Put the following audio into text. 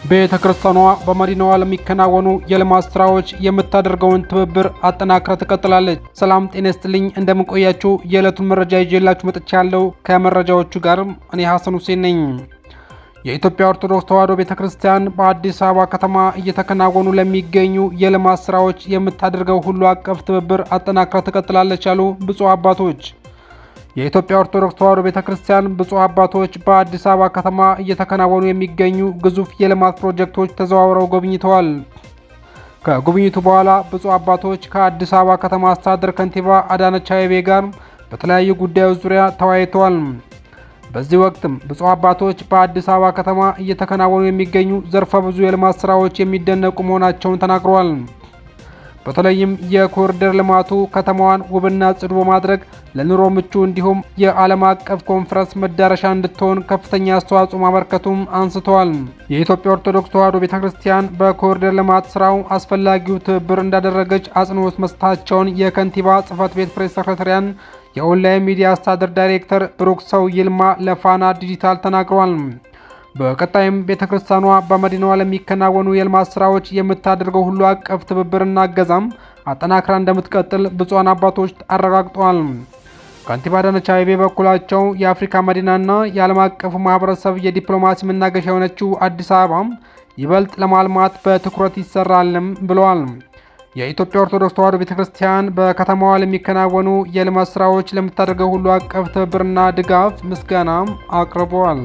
ቤተክርስቲያኗ በመዲናዋ ለሚከናወኑ የልማት ስራዎች የምታደርገውን ትብብር አጠናክራ ትቀጥላለች። ሰላም ጤና ይስጥልኝ፣ እንደምንቆያችሁ የዕለቱን መረጃ ይዤላችሁ መጥቻለሁ። ከመረጃዎቹ ጋር እኔ ሐሰን ሁሴን ነኝ። የኢትዮጵያ ኦርቶዶክስ ተዋሕዶ ቤተክርስቲያን በአዲስ አበባ ከተማ እየተከናወኑ ለሚገኙ የልማት ስራዎች የምታደርገው ሁሉ አቀፍ ትብብር አጠናክራ ትቀጥላለች አሉ ብፁዕ አባቶች። የኢትዮጵያ ኦርቶዶክስ ተዋሕዶ ቤተክርስቲያን ብፁዕ አባቶች በአዲስ አበባ ከተማ እየተከናወኑ የሚገኙ ግዙፍ የልማት ፕሮጀክቶች ተዘዋውረው ጎብኝተዋል። ከጉብኝቱ በኋላ ብፁዕ አባቶች ከአዲስ አበባ ከተማ አስተዳደር ከንቲባ አዳነች አቤቤ ጋር በተለያዩ ጉዳዮች ዙሪያ ተወያይተዋል። በዚህ ወቅትም ብፁዕ አባቶች በአዲስ አበባ ከተማ እየተከናወኑ የሚገኙ ዘርፈ ብዙ የልማት ስራዎች የሚደነቁ መሆናቸውን ተናግረዋል። በተለይም የኮሪደር ልማቱ ከተማዋን ውብና ጽዱ በማድረግ ለኑሮ ምቹ እንዲሁም የዓለም አቀፍ ኮንፈረንስ መዳረሻ እንድትሆን ከፍተኛ አስተዋጽኦ ማበርከቱም አንስተዋል። የኢትዮጵያ ኦርቶዶክስ ተዋሕዶ ቤተክርስቲያን በኮሪደር ልማት ስራው አስፈላጊው ትብብር እንዳደረገች አጽንኦት መስጠታቸውን የከንቲባ ጽሕፈት ቤት ፕሬስ ሰክሬታሪያን የኦንላይን ሚዲያ አስተዳደር ዳይሬክተር ብሩክ ሰው ይልማ ለፋና ዲጂታል ተናግረዋል። በቀጣይም ቤተክርስቲያኗ በመዲናዋ ለሚከናወኑ የልማት ስራዎች የምታደርገው ሁሉ አቀፍ ትብብርና እገዛም አጠናክራ እንደምትቀጥል ብፁዓን አባቶች አረጋግጠዋል። ከንቲባ አዳነች አቤቤ በኩላቸው የአፍሪካ መዲናና የዓለም አቀፉ ማህበረሰብ የዲፕሎማሲ መናገሻ የሆነችው አዲስ አበባ ይበልጥ ለማልማት በትኩረት ይሰራልም ብለዋል። የኢትዮጵያ ኦርቶዶክስ ተዋሕዶ ቤተክርስቲያን በከተማዋ ለሚከናወኑ የልማት ስራዎች ለምታደርገው ሁሉ አቀፍ ትብብርና ድጋፍ ምስጋና አቅርበዋል።